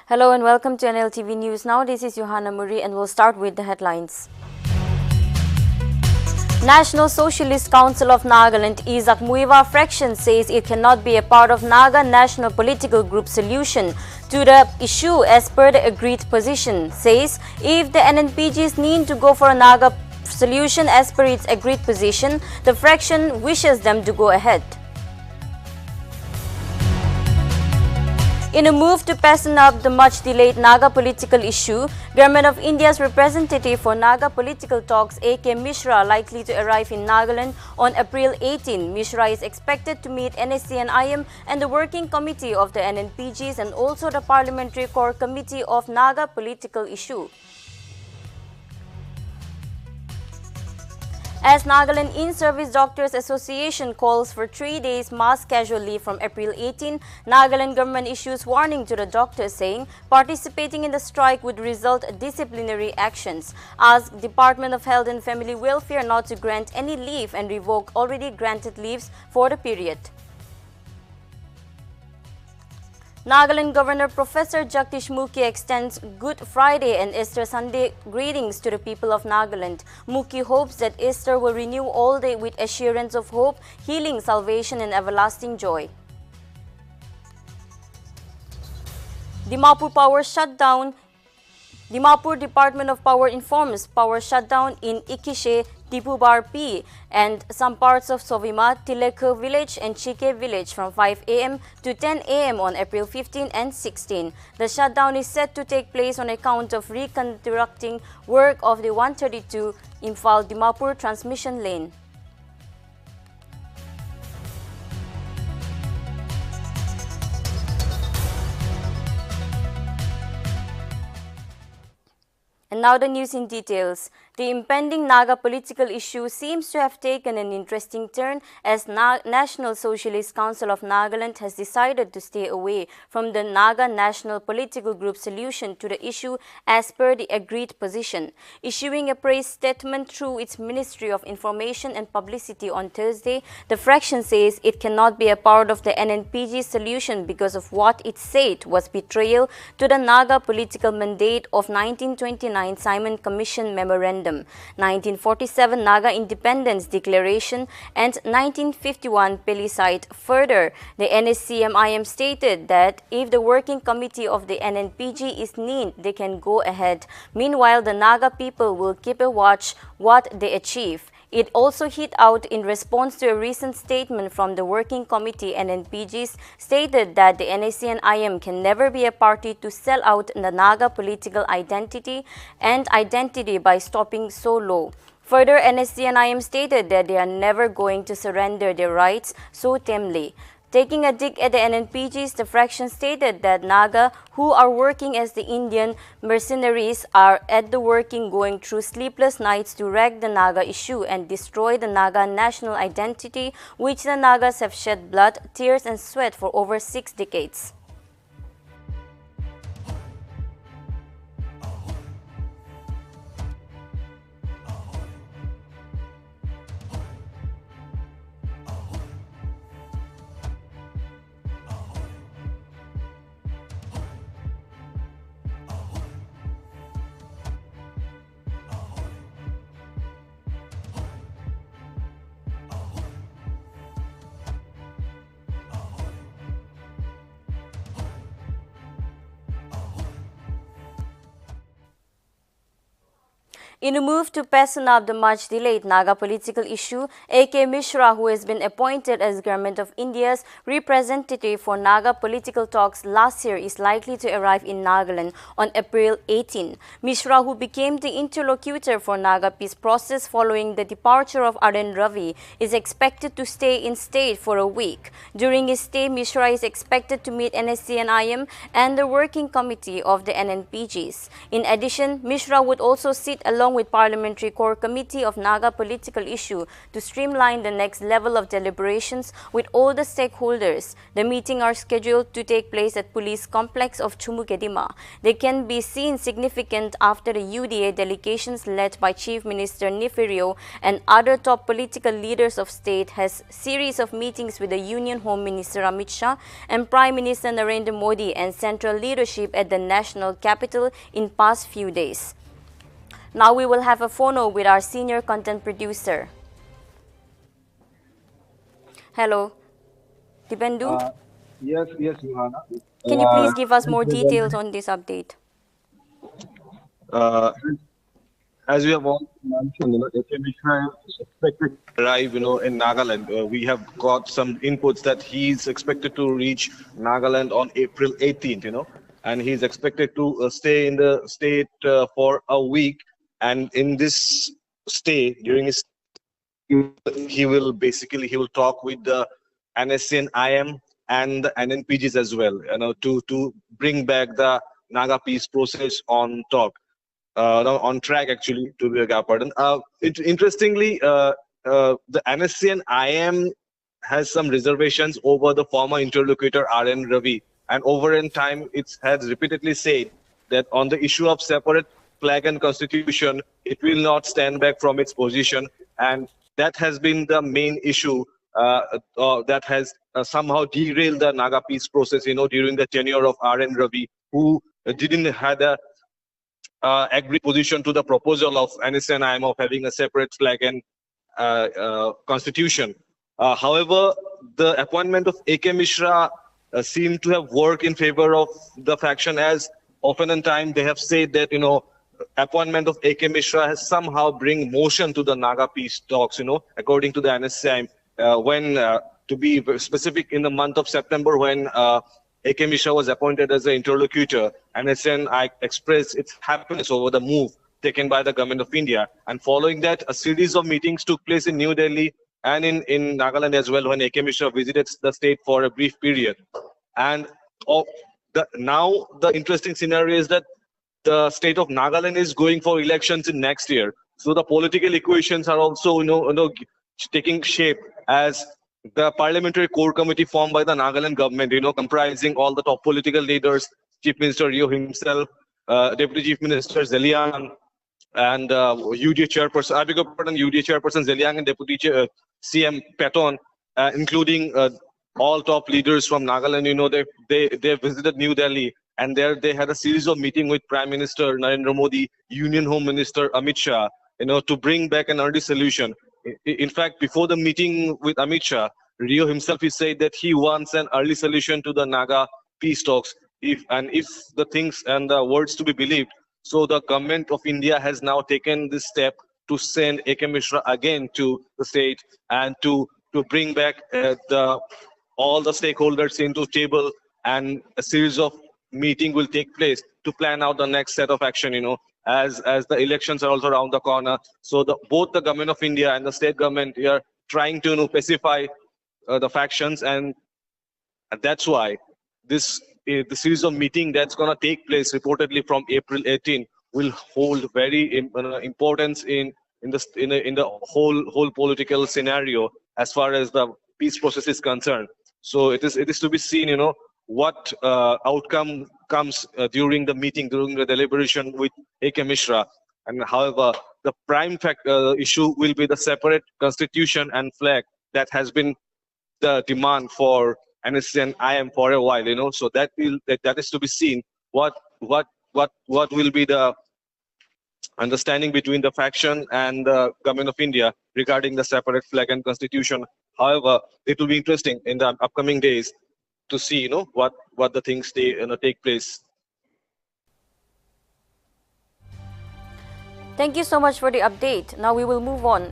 Hello and welcome to Nltv News. Now this is Johanna Muri and we'll start with the headlines. National Socialist Council of Nagaland Isak Muiwa fraction says it cannot be a part of Naga National Political Group solution to the issue as per the agreed position. Says if the NNPGs need to go for a Naga solution as per its agreed position, the fraction wishes them to go ahead. In a move to fasten up the much-delayed Naga political issue, Government of India's representative for Naga political talks, A.K. Mishra, likely to arrive in Nagaland on April 18. Mishra is expected to meet NSC and IM and the Working Committee of the NNPGs and also the Parliamentary Core Committee of Naga political issue. As Nagaland In-Service Doctors Association calls for 3 days mass casual leave from April 18, Nagaland government issues warning to the doctors saying participating in the strike would result in disciplinary actions. Ask Department of Health and Family Welfare not to grant any leave and revoke already granted leaves for the period. Nagaland Governor Professor Jagdish Mukhi extends Good Friday and Easter Sunday greetings to the people of Nagaland. Mukhi hopes that Easter will renew all day with assurance of hope, healing, salvation and everlasting joy. Dimapur Power shutdown. Dimapur Department of Power informs power shutdown in Ikishe, Tipubar P and some parts of Sovima, Tilekha village and Chike village from 5 am to 10 am on April 15 and 16. The shutdown is set to take place on account of reconstructing work of the 132 Imphal Dimapur transmission lane. And now the news in details. The impending Naga political issue seems to have taken an interesting turn as National Socialist Council of Nagaland has decided to stay away from the Naga National Political Group solution to the issue as per the agreed position. Issuing a praise statement through its Ministry of Information and Publicity on Thursday, the fraction says it cannot be a part of the NNPG solution because of what it said was betrayal to the Naga political mandate of 1929 Simon Commission Memorandum, 1947 Naga Independence Declaration and 1951 Plebiscite. Further, the NSCMIM stated that if the working committee of the NNPG is named, they can go ahead. Meanwhile, the Naga people will keep a watch what they achieve. It also hit out in response to a recent statement from the Working Committee NNPGs stated that the NSC and IM can never be a party to sell out the Naga political identity by stopping so low. Further, NSC and IM stated that they are never going to surrender their rights so tamely. Taking a dig at the NNPGs, the fraction stated that Naga, who are working as the Indian mercenaries, are at the working going through sleepless nights to wreck the Naga issue and destroy the Naga national identity, which the Nagas have shed blood, tears and sweat for over 6 decades. In a move to fasten up the much-delayed Naga political issue, A.K. Mishra, who has been appointed as Government of India's representative for Naga political talks last year, is likely to arrive in Nagaland on April 18. Mishra, who became the interlocutor for Naga peace process following the departure of Nltv, is expected to stay in state for a week. During his stay, Mishra is expected to meet NSC and IM and the Working Committee of the NNPGs. In addition, Mishra would also sit along along with Parliamentary Core Committee of Naga Political Issue to streamline the next level of deliberations with all the stakeholders. The meeting are scheduled to take place at Police Complex of Chumukedima. They can be seen significant after the UDA delegations led by Chief Minister Nltv and other top political leaders of state has series of meetings with the Union Home Minister Amit Shah and Prime Minister Narendra Modi and central leadership at the national capital in past few days. Now we will have a phono with our senior content producer. Hello, Dipendu? Yes, Johanna. Can you please give us more details on this update? Uh, as we have all mentioned, AK Mishra is expected to arrive, in Nagaland. We have got some inputs that he's expected to reach Nagaland on April 18th, and he's expected to stay in the state for a week. And in this stay, during his, he will talk with the NSC and IM and the NNPGs as well, to bring back the Naga peace process on on track, actually, to beg your pardon. Interestingly, the NSC and IM has some reservations over the former interlocutor R.N. Ravi, and over in time it has repeatedly said that on the issue of separate flag and constitution, it will not stand back from its position, and that has been the main issue that has somehow derailed the Naga peace process, during the tenure of R.N. Ravi, who didn't have a agreed position to the proposal of NSNIM of having a separate flag and constitution. However, the appointment of AK Mishra seemed to have worked in favor of the faction, as often in time they have said that, appointment of AK Mishra has somehow bring motion to the Naga peace talks, according to the NSCIM. When, to be specific, in the month of September, when AK Mishra was appointed as an interlocutor, NSNI expressed its happiness over the move taken by the government of India. And following that, a series of meetings took place in New Delhi and in Nagaland as well, when AK Mishra visited the state for a brief period. And now the interesting scenario is that the state of Nagaland is going for elections in next year. So the political equations are also, taking shape, as the Parliamentary Core Committee formed by the Nagaland government, comprising all the top political leaders, Chief Minister Rio himself, Deputy Chief Minister Zeliang, and UDA Chairperson, I beg your pardon, UDA Chairperson Zeliang and Deputy CM Paton, including all top leaders from Nagaland. They visited New Delhi, and there they had a series of meetings with Prime Minister Narendra Modi, Union Home Minister Amit Shah, to bring back an early solution. In fact, before the meeting with Amit Shah, Rio himself he said that he wants an early solution to the Naga peace talks. If the things and the words to be believed, so the government of India has now taken this step to send AK Mishra again to the state and to bring back all the stakeholders into table, and a series of meeting will take place to plan out the next set of action, as the elections are also around the corner. So both the government of India and the state government are trying to pacify the factions, and that's why the series of meeting that's going to take place reportedly from April 18 will hold very importance in the whole political scenario as far as the peace process is concerned. So it is to be seen, what outcome comes during the meeting, during the deliberation with AK Mishra. And however, the prime issue will be the separate constitution and flag that has been the demand for NSC and IM for a while, So that is to be seen. What will be the understanding between the faction and the government of India regarding the separate flag and constitution. However, it will be interesting in the upcoming days to see, what the things take place. Thank you so much for the update. Now we will move on.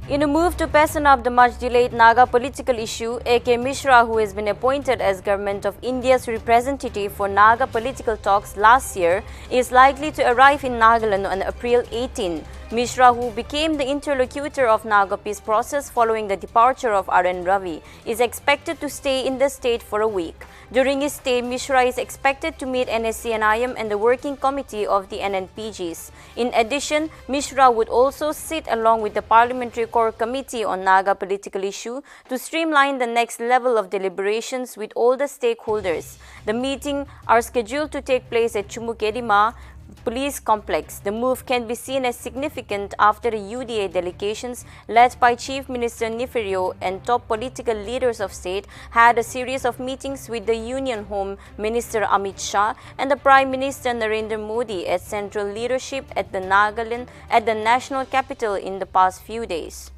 In a move to fasten up the much-delayed Naga political issue, AK Mishra, who has been appointed as Government of India's representative for Naga political talks last year, is likely to arrive in Nagaland on April 18. Mishra, who became the interlocutor of Naga peace process following the departure of Nltv, is expected to stay in the state for a week. During his stay, Mishra is expected to meet NSCNIM and the working committee of the NNPGs. In addition, Mishra would also sit along with the Parliamentary Core Committee on Naga political issue to streamline the next level of deliberations with all the stakeholders. The meeting are scheduled to take place at Chumukedima Police Complex. The move can be seen as significant after the UDA delegations led by Chief Minister Neferio and top political leaders of state had a series of meetings with the Union Home Minister Amit Shah and the Prime Minister Narendra Modi as central leadership at the national capital in the past few days.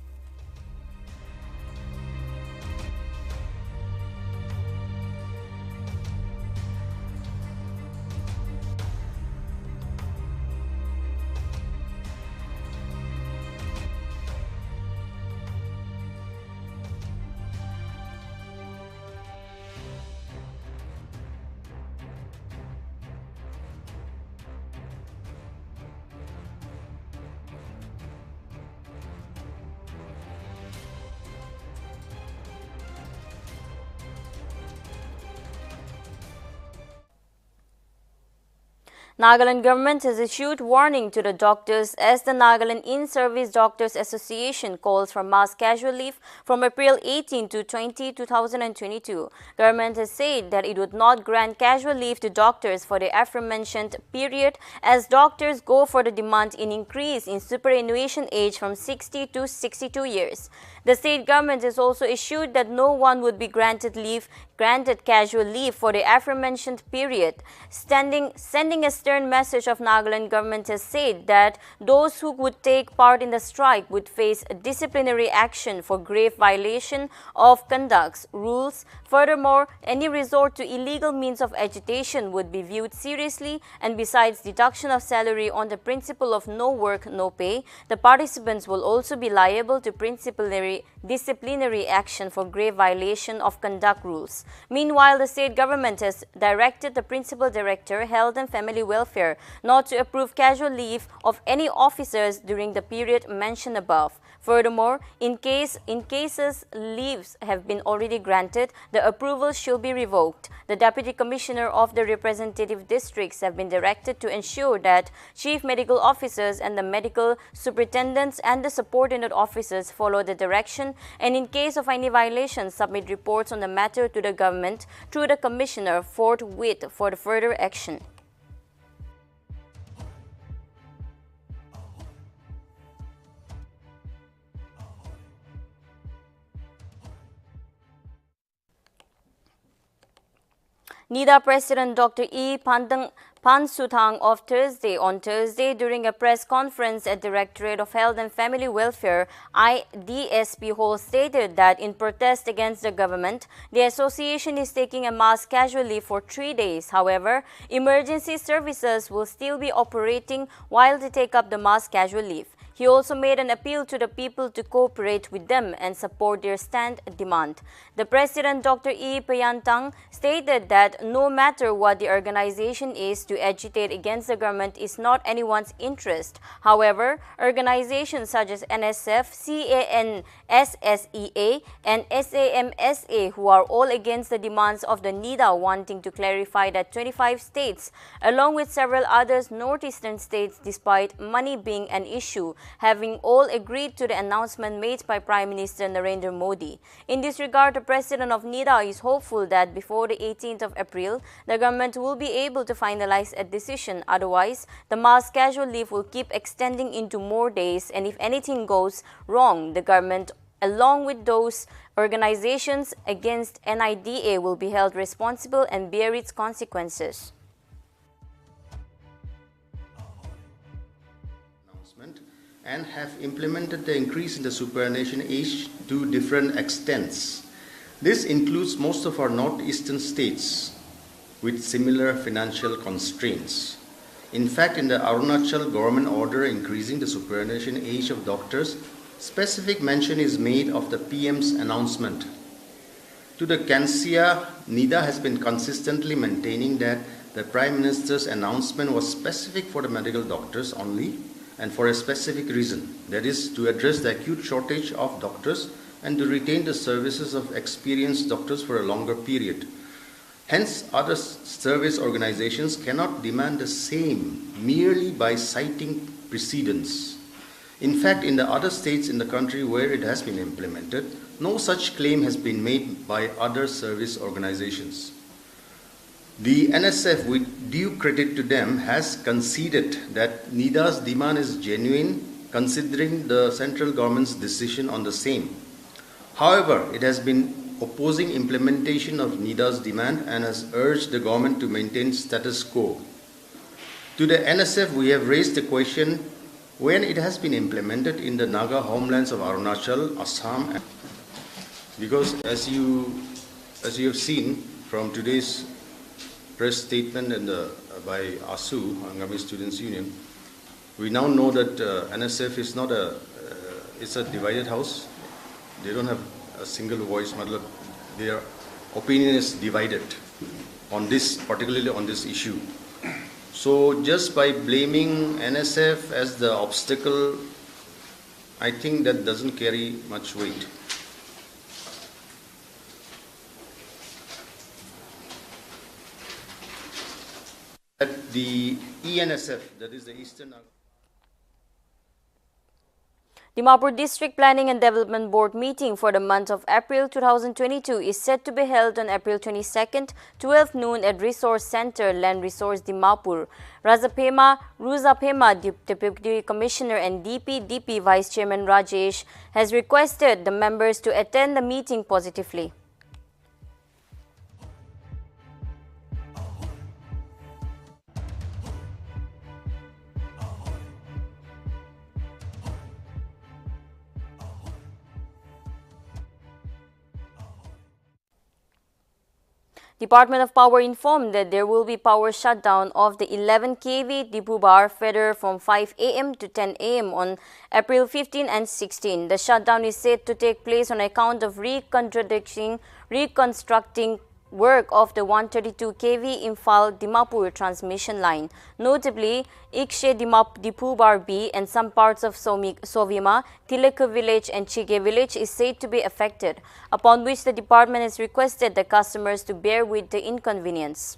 Nagaland government has issued warning to the doctors as the Nagaland In-Service Doctors Association calls for mass casual leave from April 18 to 20, 2022. Government has said that it would not grant casual leave to doctors for the aforementioned period as doctors go for the demand in increase in superannuation age from 60 to 62 years. The state government has also issued that no one would be granted casual leave for the aforementioned period. Sending a stern message of Nagaland government has said that those who would take part in the strike would face disciplinary action for grave violation of conducts, rules. Furthermore, any resort to illegal means of agitation would be viewed seriously, and besides deduction of salary on the principle of no work, no pay, the participants will also be liable to disciplinary action for grave violation of conduct rules. Meanwhile, the state government has directed the Principal Director, Health and Family Welfare, not to approve casual leave of any officers during the period mentioned above. Furthermore, in cases leaves have been already granted, the approval should be revoked. The Deputy Commissioner of the representative districts have been directed to ensure that Chief Medical Officers and the Medical Superintendents and the subordinate officers follow the direction, and in case of any violations, submit reports on the matter to the government through the Commissioner forthwith for the further action. NIDA President Dr. E. Pansuthang on Thursday during a press conference at Directorate of Health and Family Welfare IDSP Hall stated that in protest against the government, the association is taking a mass casual leave for 3 days. However, emergency services will still be operating while they take up the mass casual leave. He also made an appeal to the people to cooperate with them and support their stand demand. The President, Dr. E. Payantang, stated that no matter what the organization is, to agitate against the government is not anyone's interest. However, organizations such as NSF, CANSSEA, and SAMSA, who are all against the demands of the NIDA, wanting to clarify that 25 states, along with several others northeastern states, despite money being an issue, having all agreed to the announcement made by Prime Minister Narendra Modi. In this regard, the President of NIDA is hopeful that before the 18th of April, the government will be able to finalize a decision. Otherwise, the mass casual leave will keep extending into more days, and if anything goes wrong, the government, along with those organizations against NIDA, will be held responsible and bear its consequences. And have implemented the increase in the superannuation age to different extents. This includes most of our northeastern states with similar financial constraints. In fact, in the Arunachal government order increasing the superannuation age of doctors, specific mention is made of the PM's announcement. To the Kansia, NIDA has been consistently maintaining that the Prime Minister's announcement was specific for the medical doctors only, and for a specific reason, that is to address the acute shortage of doctors and to retain the services of experienced doctors for a longer period. Hence, other service organizations cannot demand the same merely by citing precedents. In fact, in the other states in the country where it has been implemented, no such claim has been made by other service organizations. The NSF, with due credit to them, has conceded that NIDA's demand is genuine considering the central government's decision on the same. However, it has been opposing implementation of NIDA's demand and has urged the government to maintain status quo. To the NSF, we have raised the question when it has been implemented in the Naga homelands of Arunachal, Assam, because as you have seen from today's press statement and by ASU, Angami Students Union, we now know that NSF is not it's a divided house. They don't have a single voice. Their opinion is divided on this, particularly on this issue. So just by blaming NSF as the obstacle, I think that doesn't carry much weight. At the ENSF, that is the Eastern Dimapur District Planning and Development Board meeting for the month of April 2022 is set to be held on April 22nd, 12 noon at Resource Center, Land Resource Dimapur. Ruzapema, Deputy Commissioner and DP Vice Chairman Rajesh has requested the members to attend the meeting positively. Department of Power informed that there will be power shutdown of the 11 kV Dipubar feeder from 5 am to 10 am on April 15 and 16. The shutdown is said to take place on account of reconstructing work of the 132 kV Imphal-Dimapur transmission line. Notably, Ikshe Dipubar B and some parts of Sovima, Tilaka village and Chige village is said to be affected, upon which the department has requested the customers to bear with the inconvenience.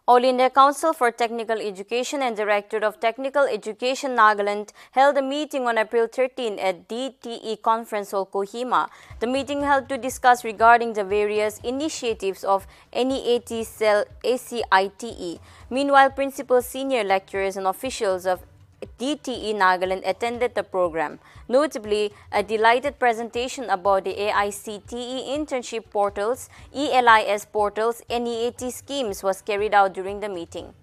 All India Council for Technical Education and Directorate of Technical Education Nagaland held a meeting on April 13 at DTE Conference Hall, Kohima. The meeting held to discuss regarding the various initiatives of NEAT Cell ACITE. Meanwhile, principal, senior lecturers and officials of DTE Nagaland attended the program. Notably, a delighted presentation about the AICTE internship portals, ELIS portals, NEAT schemes was carried out during the meeting.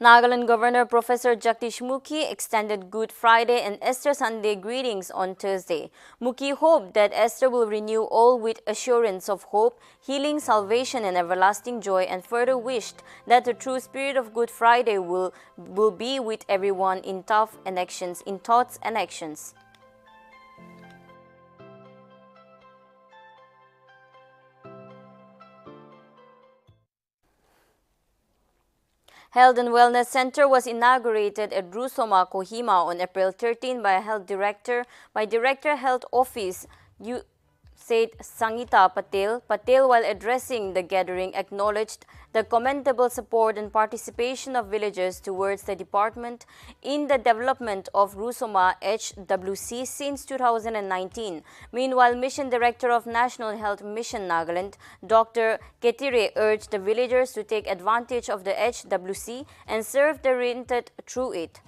Nagaland Governor Professor Jagdish Mukhi extended Good Friday and Easter Sunday greetings on Thursday. Mukhi hoped that Easter will renew all with assurance of hope, healing, salvation and everlasting joy, and further wished that the true spirit of Good Friday will be with everyone in thoughts and actions. Health and Wellness Center was inaugurated at Rusoma, Kohima on April 13 by Director Health Office, said Sangita Patel. Patel, while addressing the gathering, acknowledged the commendable support and participation of villagers towards the department in the development of Rusoma HWC since 2019. Meanwhile, Mission Director of National Health Mission Nagaland, Dr. Ketire, urged the villagers to take advantage of the HWC and serve the rented through it.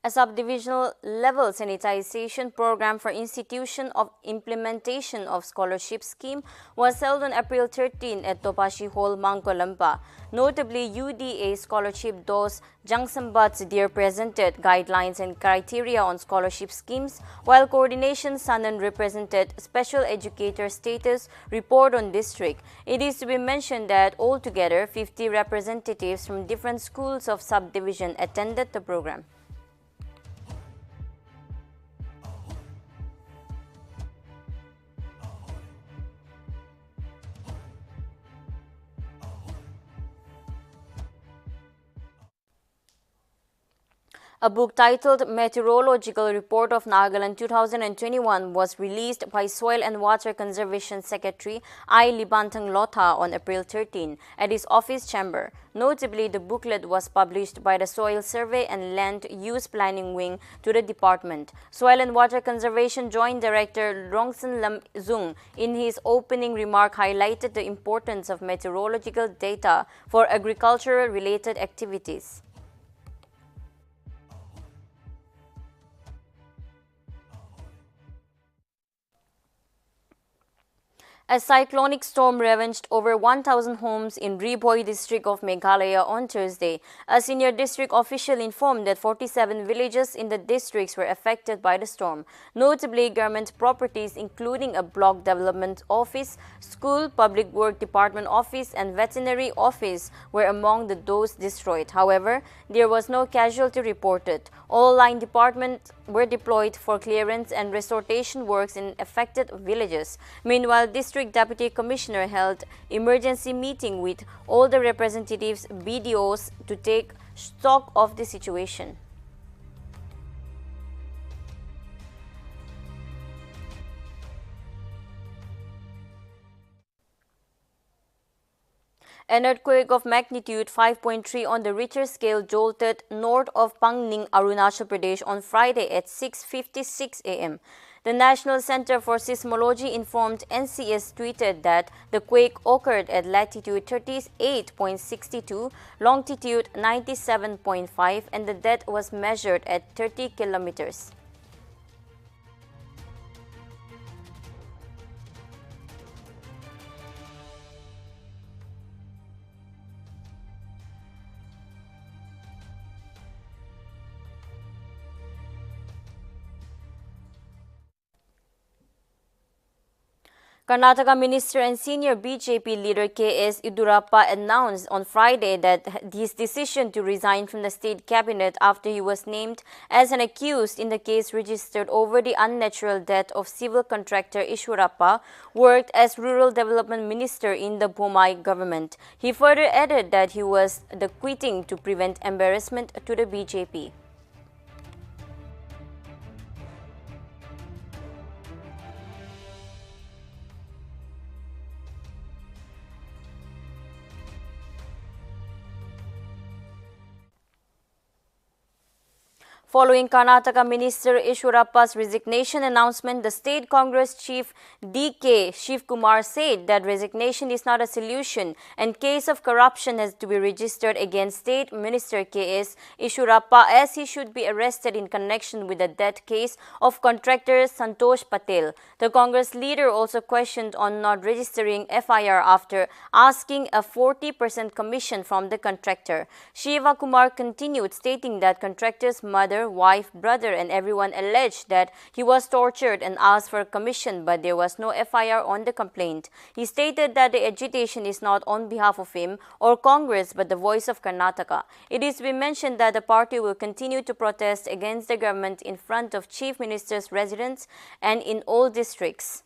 A subdivisional level sanitization program for institution of implementation of scholarship scheme was held on April 13 at Topashi Hall, Mangkolampa. Notably, UDA scholarship dose Jangsambat Dear presented guidelines and criteria on scholarship schemes, while Coordination Sanan represented special educator status report on district. It is to be mentioned that altogether 50 representatives from different schools of subdivision attended the program. A book titled Meteorological Report of Nagaland 2021 was released by Soil and Water Conservation Secretary I. Libantang Lotha on April 13 at his office chamber. Notably, the booklet was published by the Soil Survey and Land Use Planning Wing to the department. Soil and Water Conservation Joint Director Rongsen Lam Zung, in his opening remark, highlighted the importance of meteorological data for agricultural-related activities. A cyclonic storm ravaged over 1,000 homes in Riboy district of Meghalaya on Thursday. A senior district official informed that 47 villages in the districts were affected by the storm. Notably, government properties including a block development office, school, public work department office and veterinary office were among those destroyed. However, there was no casualty reported. All line departments were deployed for clearance and restoration works in affected villages. Meanwhile, District Deputy Commissioner held emergency meeting with all the representatives, BDOs, to take stock of the situation. An earthquake of magnitude 5.3 on the Richter scale jolted north of Pangning, Arunachal Pradesh on Friday at 6:56 a.m. The National Center for Seismology informed NCS tweeted that the quake occurred at latitude 38.62, longitude 97.5, and the depth was measured at 30 kilometers. Karnataka Minister and senior BJP leader K.S. Yediyurappa announced on Friday that his decision to resign from the state cabinet after he was named as an accused in the case registered over the unnatural death of civil contractor Yediyurappa worked as rural development minister in the Bomai government. He further added that he was quitting to prevent embarrassment to the BJP. Following Karnataka Minister Yediyurappa's resignation announcement, the State Congress Chief D.K. Shivkumar said that resignation is not a solution and case of corruption has to be registered against State Minister K.S. Yediyurappa as he should be arrested in connection with the death case of contractor Santosh Patel. The Congress leader also questioned on not registering FIR after asking a 40% commission from the contractor. Shiva Kumar continued stating that contractor's mother, wife, brother and everyone alleged that he was tortured and asked for a commission, but there was no FIR on the complaint. He stated that the agitation is not on behalf of him or Congress but the voice of Karnataka. It is to be mentioned that the party will continue to protest against the government in front of Chief Minister's residence and in all districts.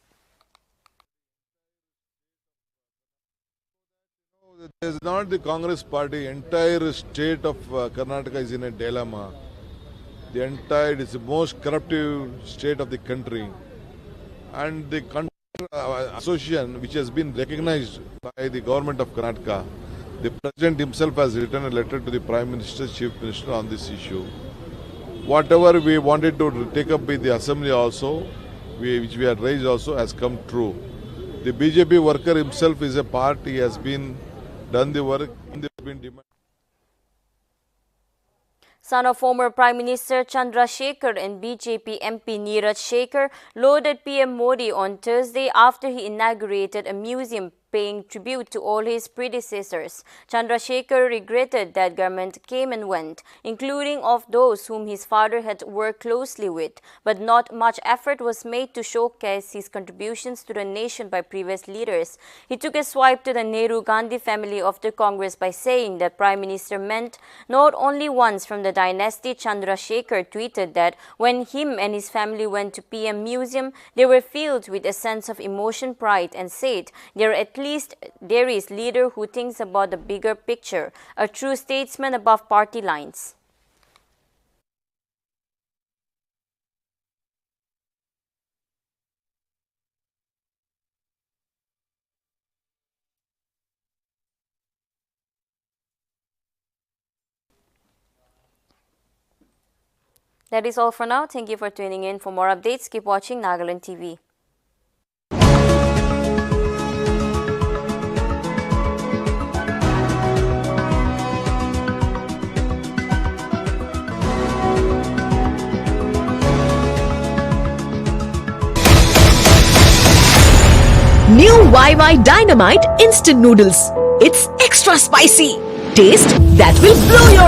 It is not the Congress party. Entire state of Karnataka is in a dilemma. It is the most corruptive state of the country, and the association, which has been recognized by the government of Karnataka, the president himself has written a letter to the Prime Minister, Chief Minister on this issue. Whatever we wanted to take up with the assembly also, which we had raised also, has come true. The BJP worker himself is a part. He has been done the work and they have been demanded. Son of former Prime Minister Chandrasekhar and BJP MP Neeraj Shekhar lauded PM Modi on Thursday after he inaugurated a museum paying tribute to all his predecessors. Chandrasekhar regretted that government came and went, including of those whom his father had worked closely with, but not much effort was made to showcase his contributions to the nation by previous leaders. He took a swipe to the Nehru-Gandhi family of the Congress by saying that Prime Minister meant not only ones from the dynasty. Chandrasekhar tweeted that when him and his family went to PM Museum, they were filled with a sense of emotion, pride, and said, at least there is leader who thinks about the bigger picture, a true statesman above party lines. That is all for now. Thank you for tuning in. For more updates, keep watching Nagaland TV. New YY Dynamite Instant Noodles. It's extra spicy. Taste that will blow your